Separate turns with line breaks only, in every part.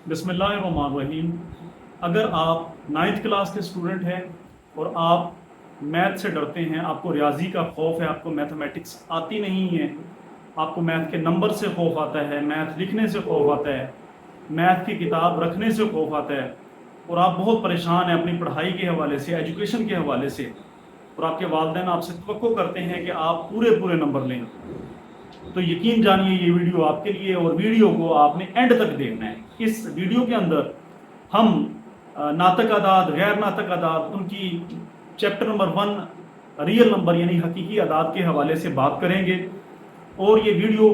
बिस्मिल्लाहिर्रहमानिर्रहीम। अगर आप 9th क्लास के स्टूडेंट हैं और आप मैथ से डरते हैं, आपको रियाजी का खौफ है, आपको मैथमेटिक्स आती नहीं है, आपको मैथ के नंबर से खौफ आता है, मैथ लिखने से खौफ आता है, मैथ की किताब रखने से खौफ आता है, और आप बहुत परेशान हैं अपनी पढ़ाई के हवाले से, एजुकेशन के हवाले से, और आपके वालिदैन आपसे तवक्को करते हैं कि आप पूरे पूरे नंबर लें, तो यकीन जानिए ये वीडियो आपके लिए, और वीडियो को आपने एंड तक देखना है। इस वीडियो के अंदर हम नातक अदाद, गैर नातक अदाद, उनकी चैप्टर नंबर 1 रियल नंबर यानी हकीकी अदाद के हवाले से बात करेंगे। और ये वीडियो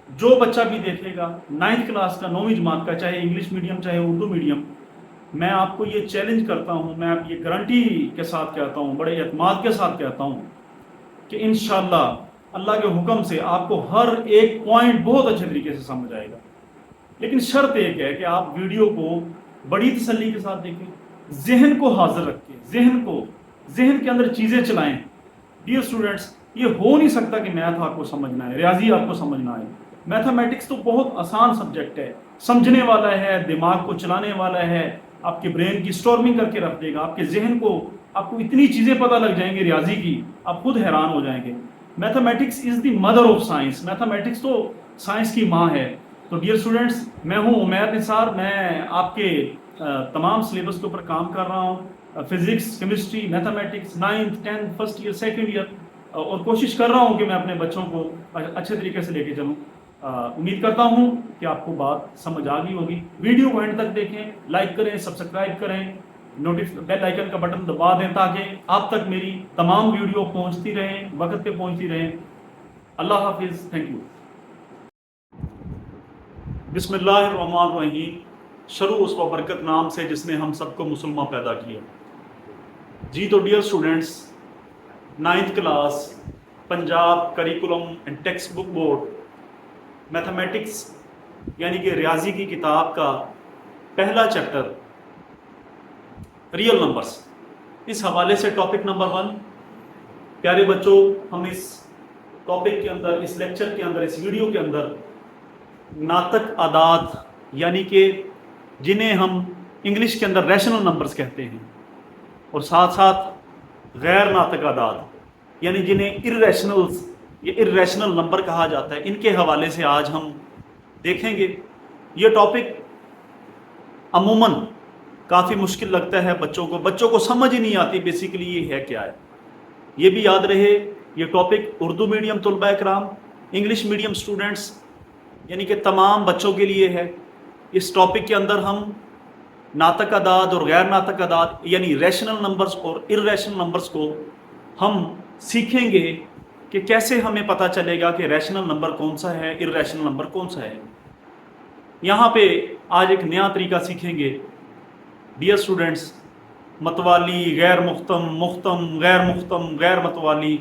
जो बच्चा भी देखेगा 9th क्लास का, 9वीं जमात का, चाहे इंग्लिश मीडियम चाहे उर्दू मीडियम, मैं आपको ये चैलेंज करता हूँ, मैं आप ये गारंटी के साथ कहता हूँ, बड़े एतमाद के साथ कहता हूँ कि इंशाअल्लाह अल्लाह के हुक्म से आपको हर एक पॉइंट बहुत अच्छे तरीके से समझ आएगा। लेकिन शर्त एक है कि आप वीडियो को बड़ी तसल्ली के साथ देखें, जहन को हाजिर रखें, जहन के अंदर चीज़ें चलाएं। डियर स्टूडेंट्स, ये हो नहीं सकता कि मैथ आपको समझना है, रियाजी आपको समझना है। मैथमेटिक्स तो बहुत आसान सब्जेक्ट है, समझने वाला है, दिमाग को चलाने वाला है, आपके ब्रेन की स्टोर्मिंग करके रख देगा, आपके जहन को, आपको इतनी चीज़ें पता लग जाएंगी रियाजी की, आप खुद हैरान हो जाएंगे। Mathematics is the mother of science, mathematics तो साइंस की माँ है। तो डियर स्टूडेंट्स, मैं हूँ उमैर निसार, मैं आपके तमाम सिलेबस के ऊपर काम कर रहा हूँ, physics, chemistry, mathematics, 9th, 10th, first year, second year, और कोशिश कर रहा हूँ कि मैं अपने बच्चों को अच्छे तरीके से लेके चलूँ। उम्मीद करता हूँ कि आपको बात समझ आ गई होगी। वीडियो को एंड तक देखें, लाइक करें, सब्सक्राइब करें, बेल आइकन का बटन दबा दें ताकि आप तक मेरी तमाम वीडियो पहुंचती रहें, वक्त पे पहुंचती रहें। अल्लाह हाफिज़, थैंक यू। बिस्मिल्लाहिर्रहमानिर्रहीम। शुरू उस बरकत नाम से जिसने हम सबको मुसलमान पैदा किया। जी तो dear students, 9th class Punjab curriculum and text book board mathematics यानी कि रियाजी की किताब का पहला चैप्टर रियल नंबर्स, इस हवाले से टॉपिक नंबर 1। प्यारे बच्चों, हम इस टॉपिक के अंदर, इस लेक्चर के अंदर, इस वीडियो के अंदर नातक आदाद यानी कि जिन्हें हम इंग्लिश के अंदर रैशनल नंबर्स कहते हैं, और साथ साथ गैर नातक आदाद यानी जिन्हें इर्रेशनल्स या इर्रेशनल नंबर कहा जाता है, इनके हवाले से आज हम देखेंगे। ये टॉपिक अमूमन काफ़ी मुश्किल लगता है बच्चों को समझ ही नहीं आती बेसिकली ये है क्या है। ये भी याद रहे, ये टॉपिक उर्दू मीडियम तलबा कराम, इंग्लिश मीडियम स्टूडेंट्स यानी कि तमाम बच्चों के लिए है। इस टॉपिक के अंदर हम नातक अदाद और गैर नातक अदाद यानी रैशनल नंबर्स और इर्रेशनल नंबर्स को हम सीखेंगे कि कैसे हमें पता चलेगा कि रैशनल नंबर कौन सा है, इर्रेशनल नंबर कौन सा है। यहाँ पे आज एक नया तरीका सीखेंगे। डियर स्टूडेंट्स, मतवाली, गैर मुख्तम, मुख्तम, गैर मुख्तम, गैर मतवाली,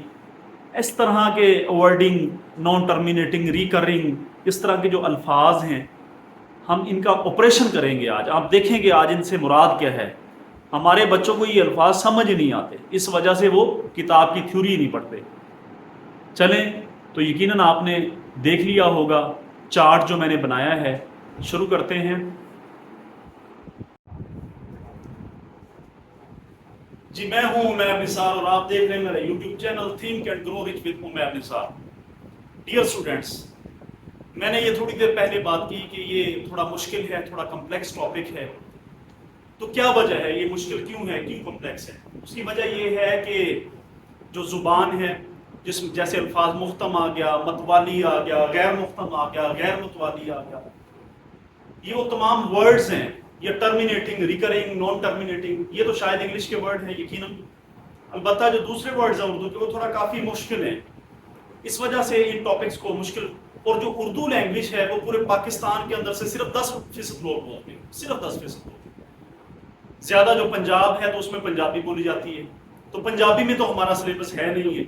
इस तरह के वर्डिंग, नॉन टर्मिनेटिंग, रिकरिंग, इस तरह के जो अल्फाज हैं, हम इनका ऑपरेशन करेंगे आज। आप देखेंगे आज इनसे मुराद क्या है। हमारे बच्चों को ये अल्फाज समझ नहीं आते, इस वजह से वो किताब की थ्योरी नहीं पढ़ते। चलें, तो यकीनन आपने देख लिया होगा चार्ट जो मैंने बनाया है। शुरू करते हैं। जी, मैं हूं उमैर निसार और आप देख रहे हैं मेरा YouTube channel think and grow rich with Umair Nisar. Dear students, मैंने ये थोड़ी देर पहले बात की कि ये थोड़ा मुश्किल है, थोड़ा कम्प्लेक्स टॉपिक है। तो क्या वजह है, ये मुश्किल क्यों है, क्यों कम्प्लेक्स है? उसकी वजह ये है कि जो ज़ुबान है, जिसमें जैसे अल्फाज मुख्तम आ गया, मतवाली आ गया, गैर मुख्तम आ गया, गैर मतवाली आ गया, ये वो तमाम वर्ड्स हैं, ये टर्मिनेटिंग, रिकरिंग, नॉन टर्मिनेटिंग, ये तो शायद इंग्लिश के वर्ड हैं यकीनन। अलबत्ता जो दूसरे वर्ड्स हैं उर्दू के, वो थोड़ा काफ़ी मुश्किल हैं। इस वजह से इन टॉपिक्स को मुश्किल, और जो उर्दू लैंग्वेज है वो पूरे पाकिस्तान के अंदर से सिर्फ 10% लोग बोलते हैं, सिर्फ 10% लोग। ज़्यादा जो पंजाब है तो उसमें पंजाबी बोली जाती है, तो पंजाबी में तो हमारा सिलेबस है नहीं है,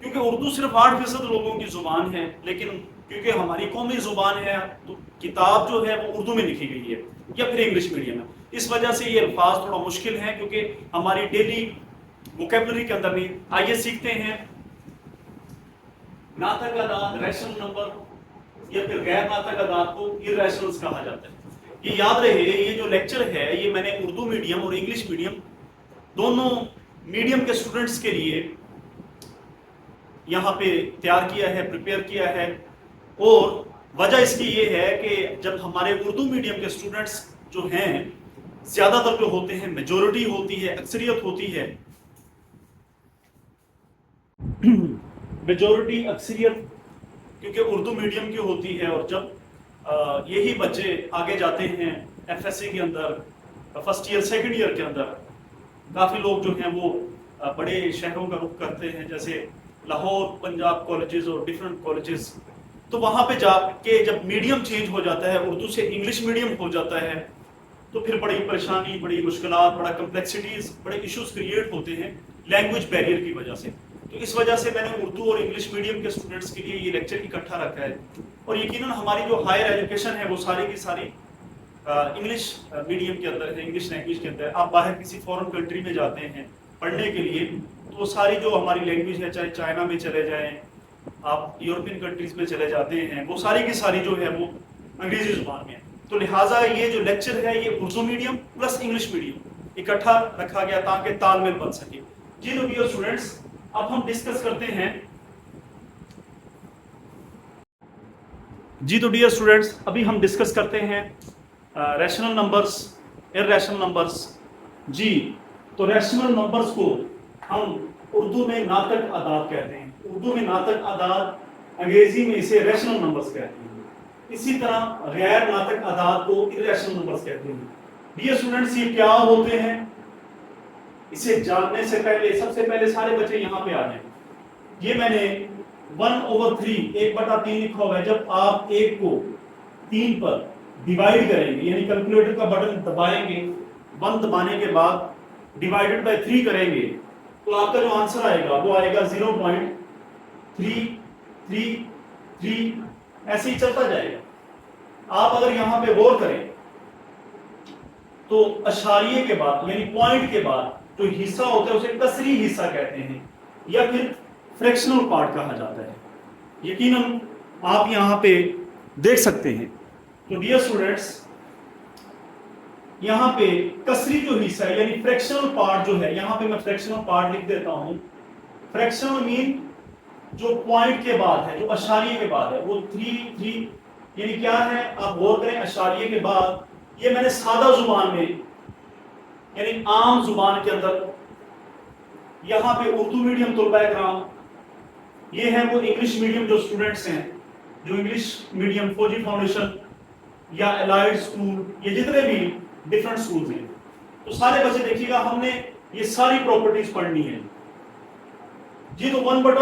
क्योंकि उर्दू सिर्फ 8% लोगों की ज़ुबान है। लेकिन क्योंकि हमारी कौमी ज़ुबान है तो किताब जो है वो उर्दू में लिखी गई है या फिर इंग्लिश मीडियम है। इस वजह से ये अल्फाज थोड़ा मुश्किल हैं, क्योंकि हमारी डेली वोकेबलरी के अंदर नहीं। आइए सीखते हैं नातक अदाद, रैशनल नंबर या फिर गैर नातक अदाद को इर्रेशनल्स कहा जाता है। یہ یاد رہے یہ جو لیکچر ہے یہ میں نے اردو میڈیم اور انگلش میڈیم دونوں میڈیم کے اسٹوڈنٹس کے لیے یہاں پہ تیار کیا ہے، پریپیئر کیا ہے، اور وجہ اس کی یہ ہے کہ جب ہمارے اردو میڈیم کے اسٹوڈنٹس جو ہیں زیادہ تر جو ہوتے ہیں، میجورٹی ہوتی ہے، اکثریت ہوتی ہے، میجورٹی اکثریت کیونکہ اردو میڈیم کی ہوتی ہے، اور جب یہی بچے آگے جاتے ہیں ایف ایس سی کے اندر، فرسٹ ایئر سیکنڈ ایئر کے اندر، کافی لوگ جو ہیں وہ بڑے شہروں کا رخ کرتے ہیں جیسے لاہور، پنجاب کالجز اور ڈفرینٹ کالجز، تو وہاں پہ جا کے جب میڈیم چینج ہو جاتا ہے، اردو سے انگلش میڈیم ہو جاتا ہے، تو پھر بڑی پریشانی، بڑی مشکلات، بڑا کمپلیکسٹیز، بڑے ایشوز کریٹ ہوتے ہیں لینگویج بیریئر کی وجہ سے۔ تو اس وجہ سے میں نے اردو اور انگلش میڈیم کے اسٹوڈنٹس کے لیے یہ لیکچر اکٹھا رکھا ہے، اور یقیناً ہماری جو ہائر ایجوکیشن ہے وہ ساری کی ساری انگلش میڈیم کے اندر ہے، انگلش لینگویج کے اندر۔ آپ باہر کسی فورن کنٹری میں جاتے ہیں پڑھنے کے لیے تو وہ ساری جو ہماری لینگویج ہے، چاہے چائنا میں چلے جائیں، آپ یورپین کنٹریز میں چلے جاتے ہیں، وہ ساری کی ساری جو ہے وہ انگریزی زبان میں ہے۔ تو لہٰذا یہ جو لیکچر ہے یہ Urdu medium plus English medium اکٹھا رکھا گیا تاکہ تال میل بن سکے۔ جی تو ڈیئر اسٹوڈنٹس، اب ہم ڈسکس کرتے ہیں، جی تو ڈیئر اسٹوڈنٹس ابھی ہم ڈسکس کرتے ہیں ریشنل نمبرز، ارریشنل نمبرز۔ جی تو ریشنل نمبرز کو ہم اردو میں ناطق اعداد کہتے ہیں، اردو میں ناطق اعداد، انگریزی میں اسے ریشنل نمبرز کہتے ہیں۔ اسی طرح غیر ناطق اعداد کو ارریشنل نمبرز کہتے ہیں۔ ڈیئر اسٹوڈنٹس یہ کیا ہوتے ہیں، اسے جاننے سے پہلے سب سے پہلے سارے بچے یہاں پہ آ جائیں۔ یہ میں نے 1/3 1/3 لکھا ہوا ہے۔ جب آپ ایک کو 3 پر ڈیوائڈ کریں گے، یعنی کیلکولیٹر کا بٹن دبائیں گے، 1 دبانے کے بعد ڈیوائڈڈ بائی 3 کریں گے تو آپ کا جو آنسر آئے گا وہ آئے گا 0.333 ایسے ہی چلتا جائے گا۔ آپ اگر یہاں پہ غور کریں تو اشاریے کے بعد یعنی پوائنٹ کے بعد جو حصہ ہوتا ہے اسے کسری حصہ کہتے ہیں یا پھر فریکشنل پارٹ کہا جاتا ہے۔ یقیناً آپ یہاں پہ دیکھ سکتے ہیں۔ تو ڈیئر اسٹوڈنٹس یہاں پہ کسری جو حصہ ہے یعنی فریکشنل پارٹ جو ہے، یہاں پہ میں فریکشنل پارٹ لکھ دیتا ہوں۔ فریکشنل مین جو پوائنٹ کے بعد ہے، جو اشاریے کے بعد ہے، وہ 3 یعنی کیا ہے، آپ غور کریں اشاریے کے بعد، یہ میں نے سادہ زبان میں یعنی عام زبان کے اندر، یہاں پہ اردو میڈیم طلبہ کرام، یہ ہیں وہ انگلش میڈیم جو اسٹوڈنٹس ہیں، جو انگلش میڈیم فوجی فاؤنڈیشن یا الائڈ اسکول، یہ جتنے بھی ڈفرنٹ اسکولز ہیں، تو سارے بچے دیکھیے گا ہم نے یہ ساری پراپرٹیز پڑھنی ہے۔ جی تو 1/3 =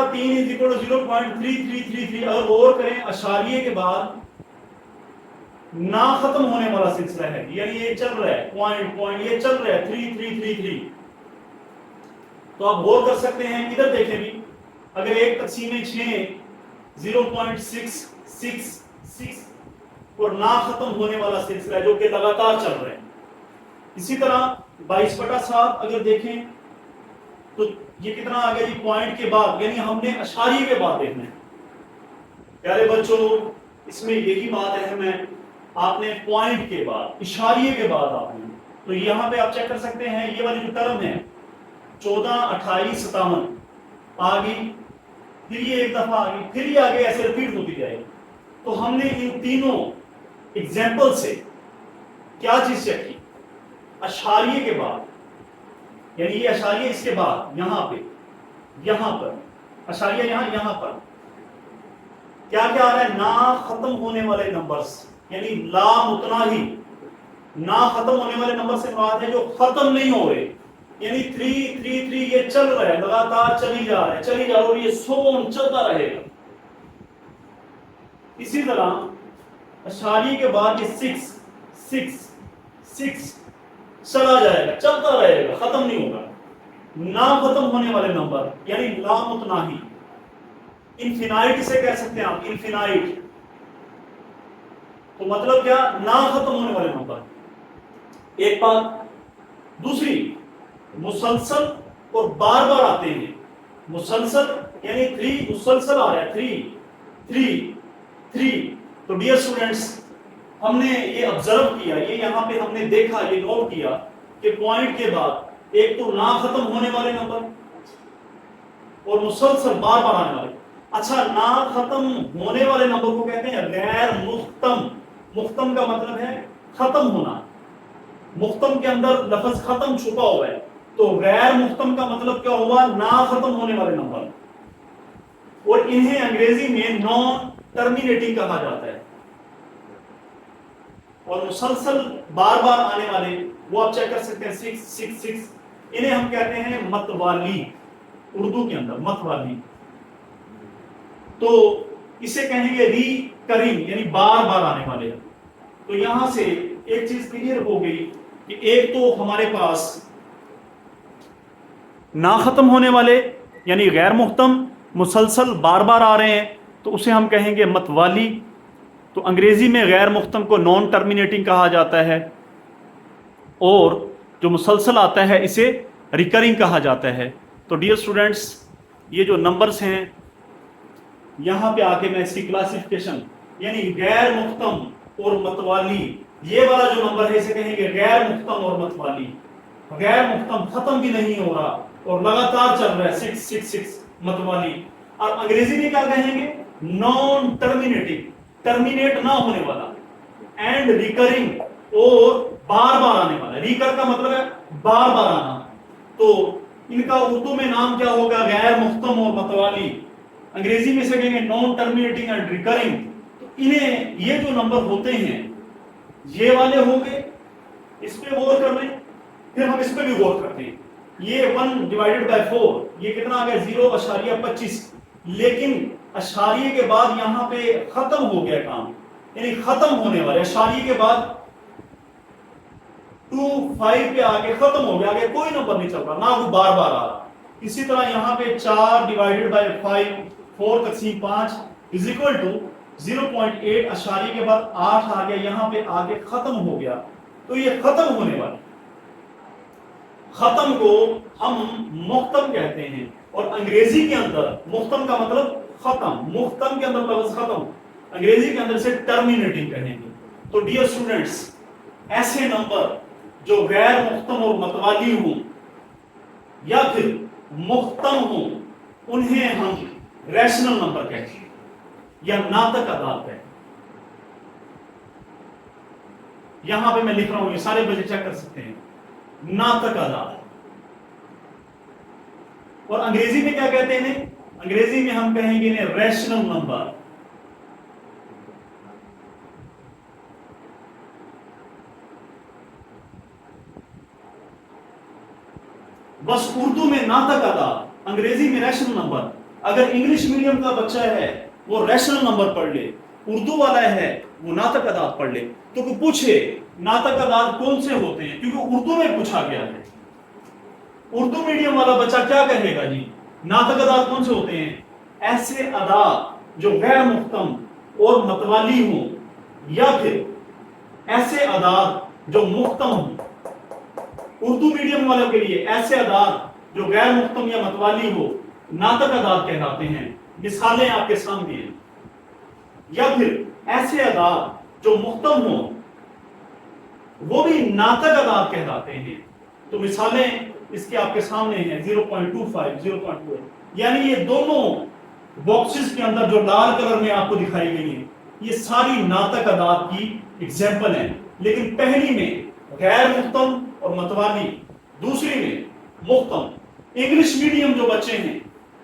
0.3333۔ اگر غور کریں اشاریے کے بعد نہ ختم ہونے والا سلسلہ ہے، یعنی یہ چل رہا ہے پوائنٹ یہ چل رہا ہے 3333، تو آپ غور کر سکتے ہیں، ادھر دیکھیں بھی، اگر 1/6 0.666 اور نہ ختم ہونے والا سلسلہ ہے جو کہ لگاتار چل رہا ہے۔ اسی طرح 22/7 اگر دیکھیں تو یہ کتنا آ گیا جی، پوائنٹ کے بعد، یعنی ہم نے اشاریے کے بعد دیکھنا ہے۔ پیارے بچوں اس میں یہی بات اہم ہے، آپ نے پوائنٹ کے بعد، اشاریے کے بعد آپ نے، تو یہاں پہ آپ چیک کر سکتے ہیں یہ والی جو ٹرم ہے 14 28 57 آ گئی، پھر یہ ایک دفعہ آ گئی، پھر یہ آگے ایسے ریپیٹ ہوتی جائے گی۔ تو ہم نے ان تینوں ایگزامپل سے کیا چیز چیک کی، اشاریے کے بعد، یعنی یہ اشاریے اس کے بعد یہاں پہ، یہاں پر اشاریہ، یہاں پر کیا کیا آ رہا ہے، نہ ختم ہونے والے نمبرز، یعنی لا متناہی، نہ ختم ہونے والے نمبر سے مراد ہے جو ختم نہیں ہو رہے، یعنی 333 یہ چل رہا ہے، لگاتار چلی جا رہا ہے اور یہ سون چلتا رہے گا۔ اسی طرح اشاریے کے بعد یہ 6 چلا جائے گا، چلتا رہے گا، ختم نہیں ہوگا۔ نہ ختم ہونے والے نمبر یعنی لا متناہی، انفینائٹ اسے کہہ سکتے ہیں آپ، انفینائٹ، تو مطلب کیا، نہ ختم ہونے والے نمبر۔ ایک بات، دوسری مسلسل اور بار بار آتے ہیں، مسلسل یعنی 3 مسلسل آ رہا ہے، 3 تو ڈیئر اسٹوڈنٹس ہم نے یہ آبزرو کیا، یہ یہاں پہ ہم نے دیکھا، یہ نوٹ کیا کہ پوائنٹ کے بعد ایک تو نا ختم ہونے والے نمبر اور مسلسل بار بار آنے والے. اچھا، نا ختم ہونے والے نمبر کو کہتے ہیں غیر مختم. مختم کا مطلب ہے ختم ہونا. مختم کے اندر لفظ ختم چھپا ہوا ہے، تو غیر مختم کا مطلب کیا ہوا؟ نا ختم ہونے والے نمبر. اور انہیں انگریزی میں نان ٹرمینیٹنگ کہا جاتا ہے. اور مسلسل بار بار آنے والے وہ آپ چیک کر سکتے ہیں 666، انہیں ہم کہتے ہیں متوالی. اردو کے اندر متوالی. تو اسے کہیں گے ری کرنگ، یعنی بار بار آنے والے. تو یہاں سے ایک چیز کلیئر ہو گئی کہ ایک تو ہمارے پاس نا ختم ہونے والے یعنی غیر مختم مسلسل بار بار آ رہے ہیں تو اسے ہم کہیں گے متوالی. تو انگریزی میں غیر مختم کو نان ٹرمینیٹنگ کہا جاتا ہے، اور جو مسلسل آتا ہے اسے ریکرنگ کہا جاتا ہے. تو ڈیئر اسٹوڈینٹس، یہ جو نمبرز ہیں یہاں پہ آ کے میں اس کی کلاسیفیکیشن یعنی غیر مختم اور متوالی، یہ والا جو نمبر ہے اسے کہیں گے غیر مختم اور متوالی. غیر مختم ختم بھی نہیں ہو رہا اور لگاتار چل رہا ہے 666 متوالی. اور انگریزی میں کیا کہیں گے؟ نان ٹرمینیٹنگ، ٹرمینیٹ نہ ہونے والا. اینڈ ریکرنگ، اور بار بار آنے والا. ریکر کا مطلب ہے بار بار آنا. تو ان کا اردو میں نام کیا ہوگا؟ غیر مختم اور متوالی. انگریزی میں سے کہیں گے نان ٹرمینیٹنگ اینڈ ریکرنگ. تو انہیں یہ جو نمبر ہوتے ہیں یہ والے ہوں گے، اس پہ غور کر لیں. پھر ہم اس پہ بھی غور کرتے ہیں. یہ 1/4 یہ کتنا آ گیا؟ 0.25. لیکن اشاریے کے بعد یہاں پہ ختم ہو گیا کام، یعنی ختم ہونے والے. اشاریے کے بعد 2.5 پہ آگے ختم ہو گیا، آگے کوئی نمبر نہیں چل رہا، نہ وہ بار بار آ رہا. اسی طرح یہاں پہ 4/5 4 تقسیم 5 از اکول ٹو 0.8. اشاریے کے بعد 8 آ گیا، یہاں پہ آگے ختم ہو گیا. تو یہ ختم ہونے والا. ختم کو ہم مختم کہتے ہیں، اور انگریزی کے اندر مختم کا مطلب ختم. مختم کے اندر لفظ ختم، انگریزی کے اندر سے ٹرمینیٹنگ کہیں گے. تو ڈیئر اسٹوڈنٹس، ایسے نمبر جو غیر مختم اور متوالی ہوں یا پھر مختم ہوں انہیں ہم ریشنل نمبر کہتے ہیں یا ناطق اعداد کہتے ہیں. یہاں پہ میں لکھ رہا ہوں، یہ سارے بچے چیک کر سکتے ہیں. ناطق اعداد. اور انگریزی میں کیا کہتے ہیں؟ انگریزی میں ہم کہیں گے ریشنل نمبر. بس اردو میں ناطق اعداد، انگریزی میں ریشنل نمبر. اگر انگلش میڈیم کا بچہ ہے وہ ریشنل نمبر پڑھ لے، اردو والا ہے وہ ناطق اعداد پڑھ لے. تو کوئی پوچھے ناطق اعداد کون سے ہوتے ہیں، کیونکہ اردو میں پوچھا گیا ہے. اردو میڈیم والا بچہ کیا کہے گا؟ جی ناطق اعداد کون سے ہوتے ہیں؟ ایسے اعداد جو غیر مختم اور متوالی ہوں، یا پھر ایسے اعداد جو مختم ہوں. اردو میڈیم والوں کے لیے ایسے اعداد جو غیر مختم یا متوالی ہو ناطق اعداد کہلاتے ہیں. مثالیں آپ کے سامنے ہیں. یا پھر ایسے اعداد جو مختم ہوں وہ بھی ناطق اعداد کہلاتے ہیں. تو مثالیں اس کے آپ کے سامنے ہیں 0.25 0.2. یعنی یہ دونوں باکسز کے اندر جو لال کلر میں آپ کو دکھائی گئی ہیں یہ ساری ناطق اعداد کی ایگزامپل ہیں. لیکن پہلی میں غیر مختم اور متوالی، دوسری میں مختم. انگلش میڈیم جو بچے ہیں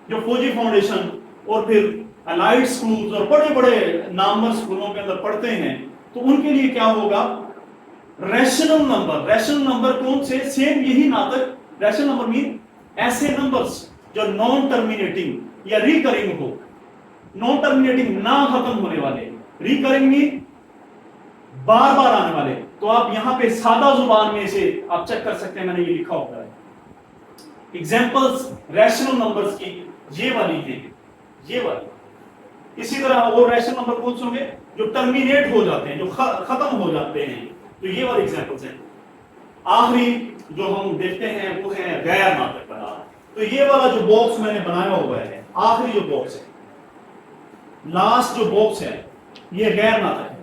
جو فوجی فاؤنڈیشن اور پھر الائڈ سکولز اور بڑے بڑے نامور سکولوں کے اندر پڑھتے ہیں تو ان کے لیے کیا ہوگا؟ Rational number. ریشنل نمبر کون سے؟ سیم یہی ناطق. ریشنل نمبر مین ایسے نمبرز جو نان ٹرمینیٹنگ یا ریکرنگ ہو. نان ٹرمینیٹنگ نہ ختم ہونے والے، ریکرنگ مین بار بار آنے والے. تو آپ یہاں پہ سادہ زبان میں سے آپ چیک کر سکتے ہیں، میں نے یہ لکھا ہوتا ہے. ایگزامپلس ریشنل نمبرز کی یہ والی ہیں، یہ والی. اسی طرح اور ریشنل نمبر کون سے ہوں گے؟ جو ٹرمینیٹ ہو جاتے ہیں، جو ختم ہو جاتے ہیں. تو یہ والی ایگزامپلس ہیں. آخری جو ہم دیکھتے ہیں وہ ہے غیر ناطق اعداد. تو یہ والا جو باکس میں نے بنایا ہوا ہے، آخری جو باکس ہے، لاسٹ جو باکس ہے، یہ غیر ناطق ہے.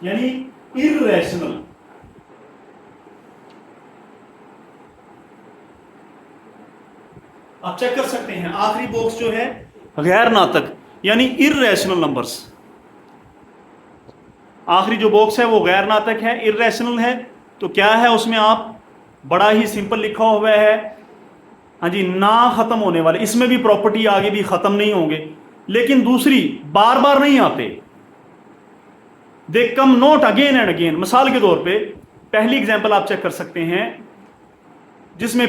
यानी इर्रेशनल। आप चेक कर सकते हैं आखिरी बॉक्स जो है गैर नातक यानी इर्रेशनल नंबर्स। आखिरी जो बॉक्स है वो गैर नातक है, इर्रेशनल है। तो क्या है उसमें, आप बड़ा ही सिंपल लिखा हुआ है, हाँ जी, ना खत्म होने वाले। इसमें भी प्रॉपर्टी आगे भी खत्म नहीं होंगे, लेकिन दूसरी बार बार नहीं आते, दे कम नॉट अगेन एंड अगेन। मिसाल के तौर पे पहली एग्जांपल आप चेक कर सकते हैं जिसमें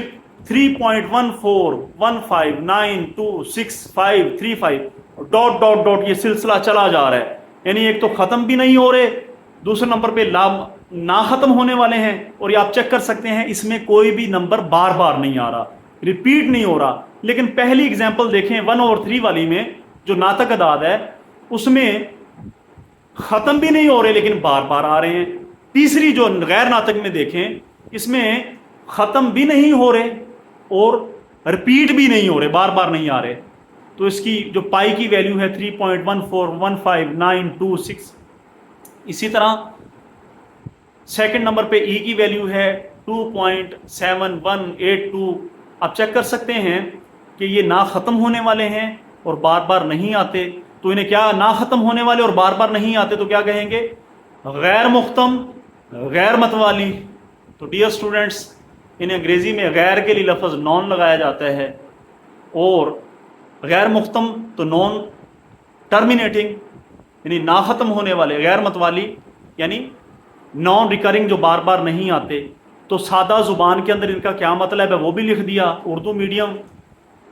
3.1415926535 डॉट डॉट डॉट ये सिलसिला चला जा रहा है, यानी एक तो खत्म भी नहीं हो रहे, दूसरे नंबर पे ना खत्म होने वाले हैं। और ये आप चेक कर सकते हैं इसमें कोई भी नंबर बार बार नहीं आ रहा, रिपीट नहीं हो रहा। लेकिन पहली एग्जांपल देखें 1/3 वाली में जो नातक अदाद है उसमें खत्म भी नहीं हो रहे लेकिन बार बार आ रहे हैं। तीसरी जो गैर नातक में देखें इसमें खत्म भी नहीं हो रहे और रिपीट भी नहीं हो रहे, बार बार नहीं आ रहे। तो इसकी जो पाई की वैल्यू है 3.1415926। इसी तरह सेकंड नंबर पे ई की वैल्यू है 2.7182। आप चेक कर सकते हैं कि ये ना ख़त्म होने वाले हैं और बार बार नहीं आते। तो इन्हें क्या, ना ख़त्म होने वाले और बार बार नहीं आते तो क्या कहेंगे, गैर मुख्तम, गैर मतवाली। तो डियर स्टूडेंट्स, इन्हें अंग्रेज़ी में गैर के लिए लफ्ज़ नॉन लगाया जाता है, और गैर मुख्तम तो नॉन टर्मिनेटिंग यानी ना ख़त्म होने वाले, गैर मतवाली यानी नॉन रिकरिंग जो बार बार नहीं आते। तो सादा ज़ुबान के अंदर इनका क्या मतलब है वो भी लिख दिया, उर्दू मीडियम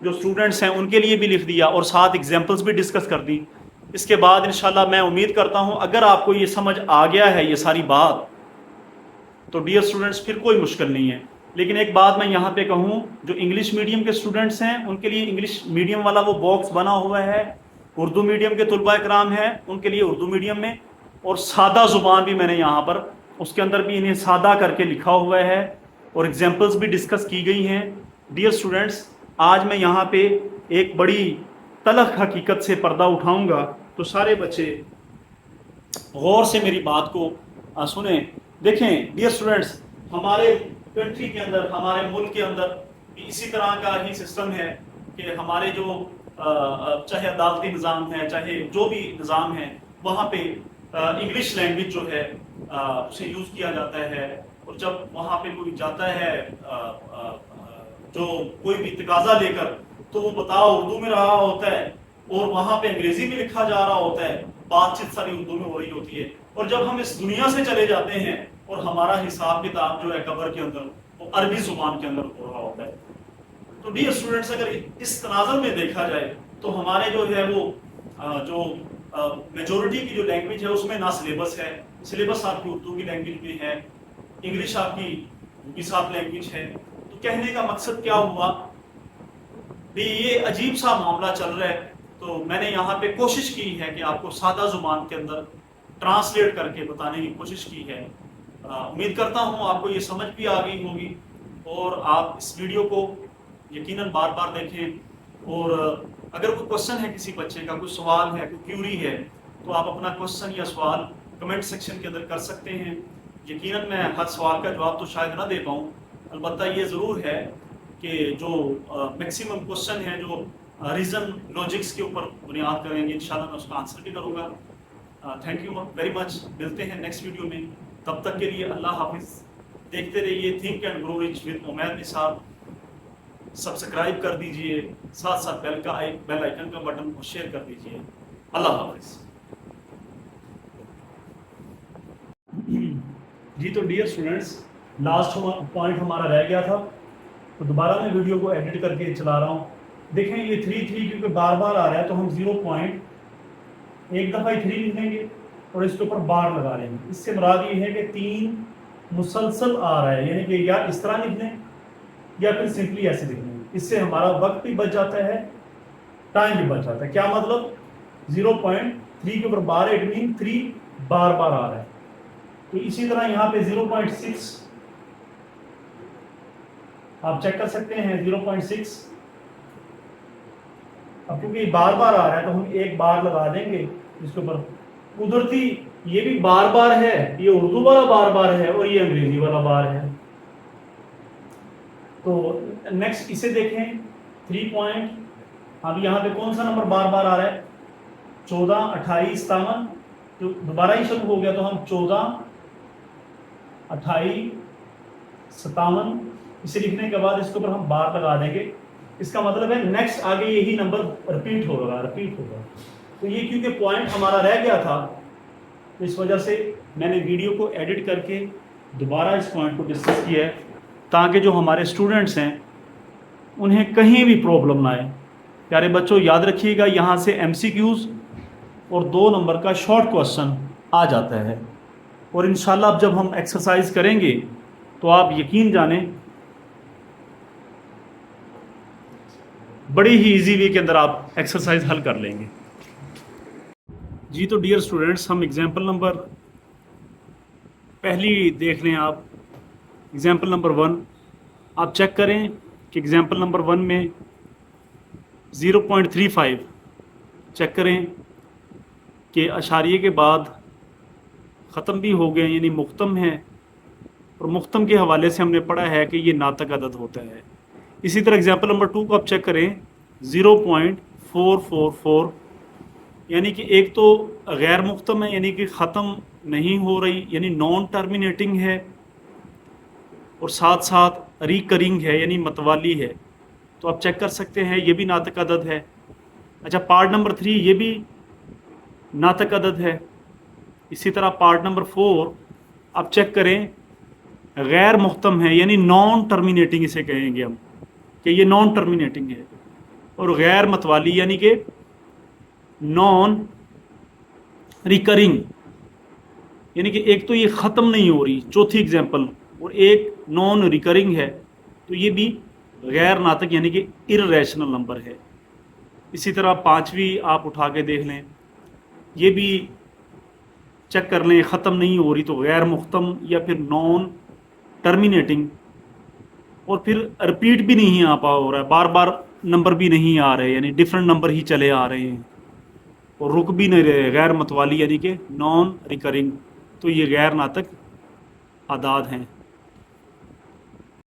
जो स्टूडेंट्स हैं उनके लिए भी लिख दिया, और साथ एग्जांपल्स भी डिस्कस कर दी। इसके बाद इंशाल्लाह मैं उम्मीद करता हूं अगर आपको ये समझ आ गया है ये सारी बात, तो डियर स्टूडेंट्स फिर कोई मुश्किल नहीं है। लेकिन एक बात मैं यहाँ पे कहूँ, जो इंग्लिश मीडियम के स्टूडेंट्स हैं उनके लिए इंग्लिश मीडियम वाला वो बॉक्स बना हुआ है, उर्दू मीडियम के तुलबा इकराम हैं उनके लिए उर्दू मीडियम में, और सादा ज़ुबान भी मैंने यहाँ पर उसके अंदर भी इन्हें सादा करके लिखा हुआ है और एग्जाम्पल्स भी डिस्कस की गई हैं। डियर स्टूडेंट्स, आज मैं यहाँ पे एक बड़ी तलख हकीकत से पर्दा उठाऊँगा, तो सारे बच्चे गौर से मेरी बात को सुने। देखें डियर स्टूडेंट्स, हमारे कंट्री के अंदर, हमारे मुल्क के अंदर भी इसी तरह का ही सिस्टम है कि हमारे जो चाहे अदालती निज़ाम है, चाहे जो भी निज़ाम है, वहाँ पे इंग्लिश लैंग्वेज जो है उसे यूज़ किया जाता है। और जब वहाँ पे कोई जाता है जो कोई भी तकाजा लेकर, तो वो बताओ उर्दू में रहा होता है और वहाँ पे अंग्रेजी में लिखा जा रहा होता है, बातचीत सारी उर्दू में हो रही होती है। और जब हम इस दुनिया से चले जाते हैं और हमारा हिसाब किताब जो है कब्र के अंदर वो अरबी जुबान के अंदर हो रहा होता है। तो डियर स्टूडेंट्स, अगर इस तनाज़ुर में देखा जाए तो हमारे जो है वो जो मेजोरिटी की जो लैंग्वेज है उसमें ना सिलेबस है, सिलेबस आपकी उर्दू की लैंग्वेज में है, इंग्लिश आपकी भी साथ लैंग्वेज है। तो कहने का मकसद क्या हुआ भी, ये अजीब सा मामला चल रहा है। तो मैंने यहाँ पे कोशिश की है कि आपको सादा ज़ुबान के अंदर ट्रांसलेट करके बताने की कोशिश की है। उम्मीद करता हूँ आपको ये समझ भी आ गई होगी और आप इस वीडियो को यकीनन बार बार देखें। और अगर कोई क्वेश्चन है किसी बच्चे का, कोई सवाल है, कोई क्यूरी है, तो आप अपना क्वेश्चन या सवाल कमेंट सेक्शन के अंदर कर सकते हैं। यकीनन मैं हर सवाल का जवाब तो शायद ना दे पाऊँ, अलबत्ता ये ज़रूर है कि जो मैक्सिमम क्वेश्चन है जो रीज़न लॉजिक्स के ऊपर बुनियाद करेंगे, इंशाल्लाह मैं उसका आंसर भी करूँगा। Thank you very much. मिलते हैं नेक्स्ट वीडियो में, तब तक के लिए अल्लाह हाफिज़। देखते रहिए think and grow rich with Umaid Nisar. Subscribe कर दीजिए, साथ साथ बेल आइकन का बटन को शेयर कर दीजिए। अल्लाह हाफिज़। जी तो डियर स्टूडेंट्स, लास्ट पॉइंट हमारा रह गया था, तो दोबारा मैं वीडियो को एडिट करके चला रहा हूँ। देखें ये 3 क्योंकि बार बार आ रहा है, तो हम 0 पॉइंट एक दफ़ा ही 3 लिख लेंगे और इसके ऊपर बार लगा लेंगे। इससे मुराद ये है कि 3 मुसलसल आ रहा है, यानी कि या इस तरह लिख लें या फिर सिंपली ऐसे लिख लें। इससे हमारा वक्त भी बच जाता है, टाइम भी बच जाता है। क्या मतलब, 0.3 के ऊपर बार, इट मीन 3 बार बार आ रहा है। तो इसी तरह यहाँ पे 0.6 आप चेक कर सकते हैं, 0.6। अब क्योंकि बार बार आ रहा है तो हम एक बार लगा देंगे इसके ऊपर कुदरती ये भी बार बार है, ये उर्दू वाला बार बार है और ये अंग्रेजी वाला बार है। तो नेक्स्ट इसे देखें 3 पॉइंट। अब यहाँ पे कौन सा नंबर बार बार आ रहा है? 14, 28, 57, तो दोबारा ही शुरू हो गया, तो हम 14, 28, 57 इसे लिखने के बाद इसके ऊपर हम बार लगा देंगे। इसका मतलब है नेक्स्ट आगे यही नंबर रिपीट होगा। तो ये क्योंकि पॉइंट हमारा रह गया था, तो इस वजह से मैंने वीडियो को एडिट करके दोबारा इस पॉइंट को डिस्कस किया है, ताकि जो हमारे स्टूडेंट्स हैं उन्हें कहीं भी प्रॉब्लम ना आए। प्यारे बच्चों, याद रखिएगा, यहाँ से MCQs और 2 नंबर का शॉर्ट क्वेश्चन आ जाता है। और इंशाल्लाह अब जब हम एक्सरसाइज करेंगे तो आप यकीन जानें बड़ी ही इजी वे के अंदर आप एक्सरसाइज हल कर लेंगे। जी तो डियर स्टूडेंट्स, हम एग्जाम्पल नंबर पहली देख लें। आप एग्जाम्पल नंबर 1 आप चेक करें कि एग्जाम्पल नंबर 1 में 0.35 चेक करें कि अशारिये के बाद ख़त्म भी हो गए, यानी मुख्तम है, और मुख्तम के हवाले से हमने पढ़ा है कि ये नातक अदद होता है। इसी तरह एग्जाम्पल नंबर 2 को आप चेक करें 0.444, यानी कि एक तो गैर मुख्तम है, यानी कि ख़त्म नहीं हो रही, यानी नॉन टर्मिनेटिंग है, और साथ साथ रिकरिंग है, यानी मतवाली है। तो आप चेक कर सकते हैं ये भी नातक अदद है। अच्छा, पार्ट नंबर 3 ये भी नातक अदद है। इसी तरह पार्ट नंबर 4 आप चेक करें गैर मुख्तम है, यानी नॉन टर्मिनेटिंग इसे कहेंगे हम कि ये नॉन टर्मिनेटिंग है, और गैर मतवाली यानी कि नॉन रिकरिंग, यानी कि एक तो ये ख़त्म नहीं हो रही, चौथी एग्जाम्पल, और एक नॉन रिकरिंग है, तो ये भी गैर नातक यानी कि इर्रेशनल नंबर है। इसी तरह 5वीं आप उठा के देख लें, ये भी चेक कर लें, ख़त्म नहीं हो रही तो गैर मुख्तम या फिर नॉन टर्मिनेटिंग, और फिर रिपीट भी नहीं आ पा हो रहा है, बार बार नंबर भी नहीं आ रहे, यानी डिफरेंट नंबर ही चले आ रहे हैं, और रुक भी नहीं रहे, गैर मतवाली यानी कि नॉन रिकरिंग। तो ये गैर नातक आदाद हैं।